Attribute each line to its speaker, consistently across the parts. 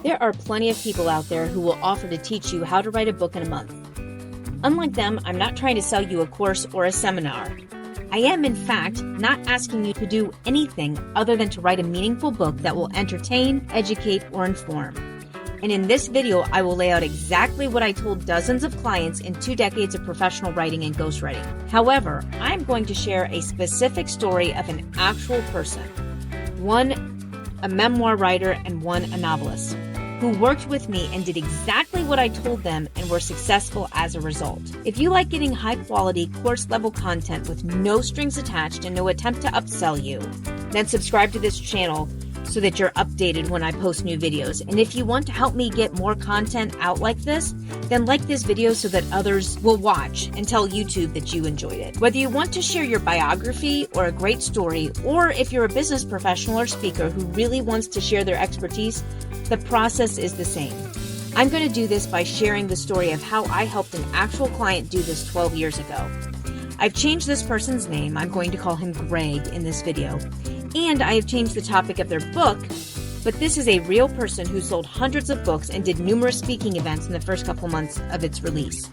Speaker 1: There are plenty of people out there who will offer to teach you how to write a book in a month. Unlike them, I'm not trying to sell you a course or a seminar. I am, in fact, not asking you to do anything other than to write a meaningful book that will entertain, educate, or inform. And in this video, I will lay out exactly what I told dozens of clients in 2 decades of professional writing and ghostwriting. However, I'm going to share a specific story of an actual person. One, a memoir writer, and one, a novelist, who worked with me and did exactly what I told them and were successful as a result. If you like getting high-quality, course-level content with no strings attached and no attempt to upsell you, then subscribe to this channel so that you're updated when I post new videos. And if you want to help me get more content out like this, then like this video so that others will watch and tell YouTube that you enjoyed it. Whether you want to share your biography or a great story, or if you're a business professional or speaker who really wants to share their expertise, the process is the same. I'm going to do this by sharing the story of how I helped an actual client do this 12 years ago. I've changed this person's name. I'm going to call him Greg in this video. And I have changed the topic of their book, but this is a real person who sold hundreds of books and did numerous speaking events in the first couple months of its release.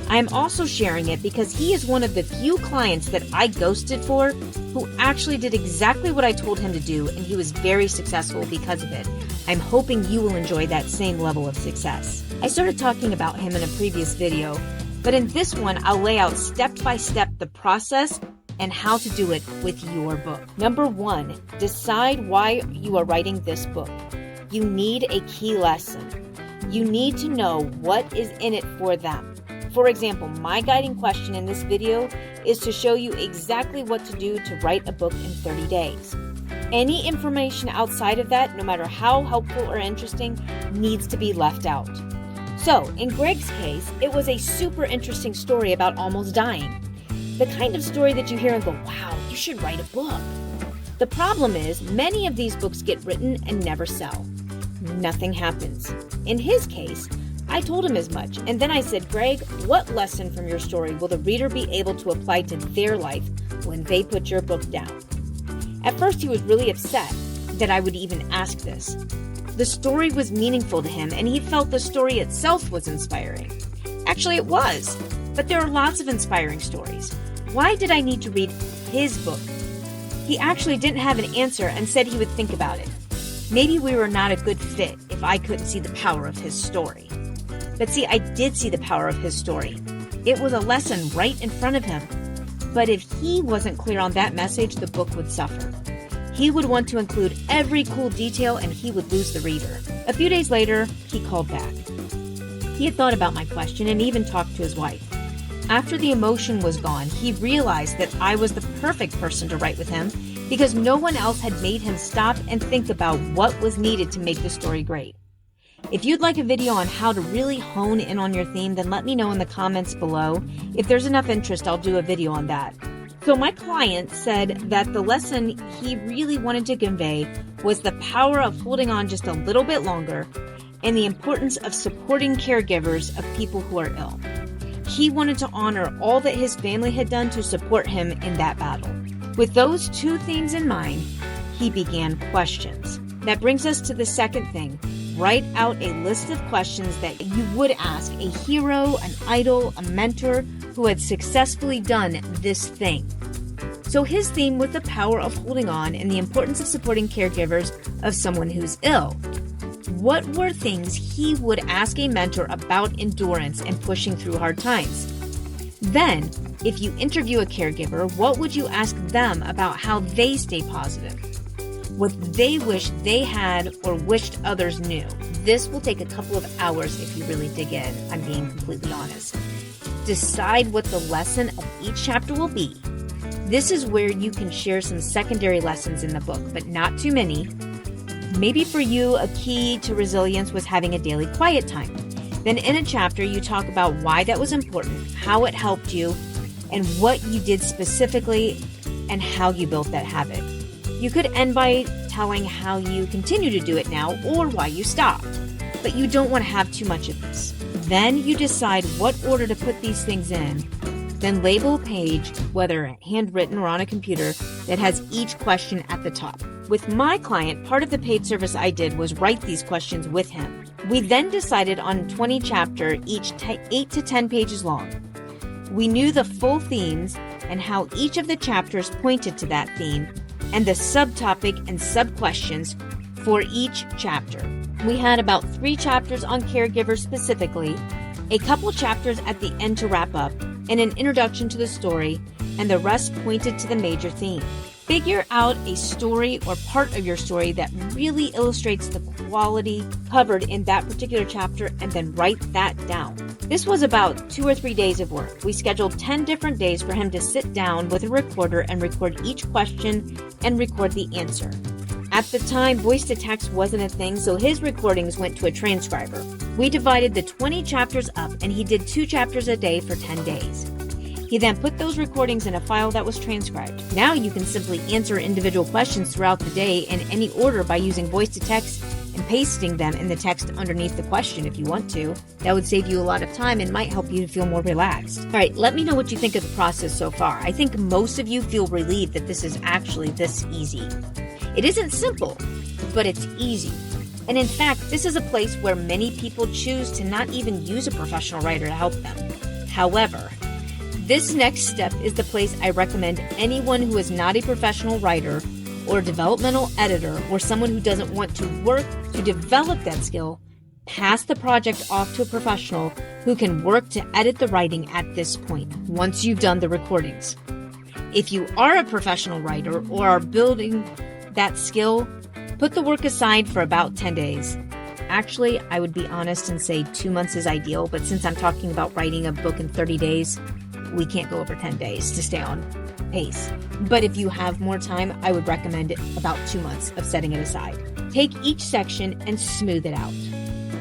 Speaker 1: I am also sharing it because he is one of the few clients that I ghosted for who actually did exactly what I told him to do, and he was very successful because of it. I'm hoping you will enjoy that same level of success. I started talking about him in a previous video, but in this one, I'll lay out step by step the process and how to do it with your book. Number 1, decide why you are writing this book. You need a key lesson. You need to know what is in it for them. For example, my guiding question in this video is to show you exactly what to do to write a book in 30 days. Any information outside of that, no matter how helpful or interesting, needs to be left out. So, in Greg's case, it was a super interesting story about almost dying. The kind of story that you hear and go, wow, you should write a book. The problem is, many of these books get written and never sell. Nothing happens. In his case, I told him as much, and then I said, Greg, what lesson from your story will the reader be able to apply to their life when they put your book down? At first, he was really upset that I would even ask this. The story was meaningful to him, and he felt the story itself was inspiring. Actually, it was, but there are lots of inspiring stories. Why did I need to read his book? He actually didn't have an answer and said he would think about it. Maybe we were not a good fit if I couldn't see the power of his story. But see, I did see the power of his story. It was a lesson right in front of him. But if he wasn't clear on that message, the book would suffer. He would want to include every cool detail and he would lose the reader. A few days later, he called back. He had thought about my question and even talked to his wife. After the emotion was gone, he realized that I was the perfect person to write with him because no one else had made him stop and think about what was needed to make the story great. If you'd like a video on how to really hone in on your theme, then let me know in the comments below. If there's enough interest, I'll do a video on that. So my client said that the lesson he really wanted to convey was the power of holding on just a little bit longer and the importance of supporting caregivers of people who are ill. He wanted to honor all that his family had done to support him in that battle. With those 2 themes in mind, he began questions. That brings us to the second thing. Write out a list of questions that you would ask a hero, an idol, a mentor who had successfully done this thing. So his theme was the power of holding on and the importance of supporting caregivers of someone who's ill. What were things he would ask a mentor about endurance and pushing through hard times? Then, if you interview a caregiver, what would you ask them about how they stay positive? What they wish they had or wished others knew? This will take a couple of hours if you really dig in. I'm being completely honest. Decide what the lesson of each chapter will be. This is where you can share some secondary lessons in the book, but not too many. Maybe for you, a key to resilience was having a daily quiet time. Then in a chapter, you talk about why that was important, how it helped you, and what you did specifically, and how you built that habit. You could end by telling how you continue to do it now or why you stopped, but you don't want to have too much of this. Then you decide what order to put these things in, then label a page, whether handwritten or on a computer, that has each question at the top. With my client, part of the paid service I did was write these questions with him. We then decided on 20 chapters, each 8 to 10 pages long. We knew the full themes and how each of the chapters pointed to that theme, and the subtopic and sub-questions for each chapter. We had about 3 chapters on caregivers specifically, a couple chapters at the end to wrap up, and an introduction to the story, and the rest pointed to the major theme. Figure out a story or part of your story that really illustrates the quality covered in that particular chapter, and then write that down. This was about 2 or 3 days of work. We scheduled 10 different days for him to sit down with a recorder and record each question and record the answer. At the time, voice to text wasn't a thing, so his recordings went to a transcriber. We divided the 20 chapters up, and he did 2 chapters a day for 10 days. He then put those recordings in a file that was transcribed. Now you can simply answer individual questions throughout the day in any order by using voice to text and pasting them in the text underneath the question if you want to. That would save you a lot of time and might help you to feel more relaxed. All right, let me know what you think of the process so far. I think most of you feel relieved that this is actually this easy. It isn't simple, but it's easy. And in fact, this is a place where many people choose to not even use a professional writer to help them. However, this next step is the place I recommend anyone who is not a professional writer or developmental editor or someone who doesn't want to work to develop that skill, pass the project off to a professional who can work to edit the writing at this point once you've done the recordings. If you are a professional writer or are building that skill, put the work aside for about 10 days. Actually, I would be honest and say 2 months is ideal, but since I'm talking about writing a book in 30 days, we can't go over 10 days to stay on pace. But if you have more time, I would recommend about 2 months of setting it aside. Take each section and smooth it out.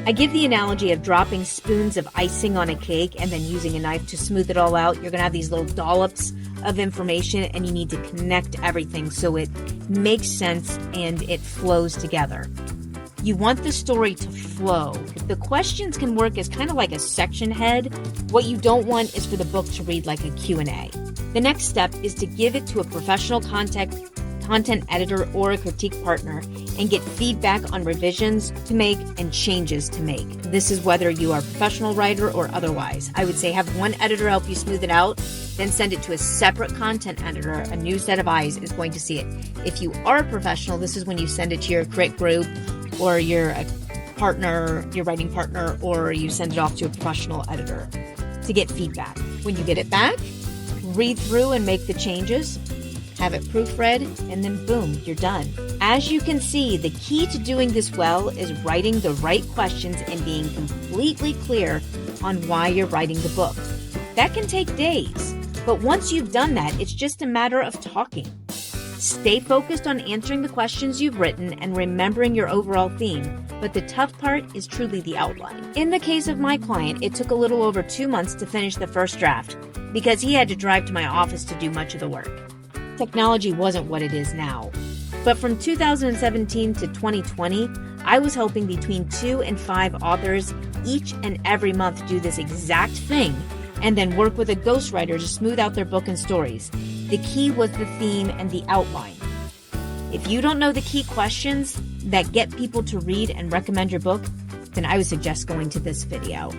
Speaker 1: I give the analogy of dropping spoons of icing on a cake and then using a knife to smooth it all out. You're going to have these little dollops of information, and you need to connect everything so it makes sense and it flows together. You want the story to flow. The questions can work as kind of like a section head. What you don't want is for the book to read like a Q&A. The next step is to give it to a professional content editor or a critique partner and get feedback on revisions to make and changes to make. This is whether you are a professional writer or otherwise. I would say have one editor help you smooth it out, then send it to a separate content editor. A new set of eyes is going to see it. If you are a professional, this is when you send it to your crit group or your partner, your writing partner, or you send it off to a professional editor to get feedback. When you get it back, read through and make the changes, have it proofread, and then boom, you're done. As you can see, the key to doing this well is writing the right questions and being completely clear on why you're writing the book. That can take days, but once you've done that, it's just a matter of talking. Stay focused on answering the questions you've written and remembering your overall theme, but the tough part is truly the outline. In the case of my client, it took a little over 2 months to finish the first draft because he had to drive to my office to do much of the work. Technology wasn't what it is now. But from 2017 to 2020, I was helping between 2 and 5 authors each and every month do this exact thing and then work with a ghostwriter to smooth out their book and stories. The key was the theme and the outline. If you don't know the key questions that get people to read and recommend your book, then I would suggest going to this video.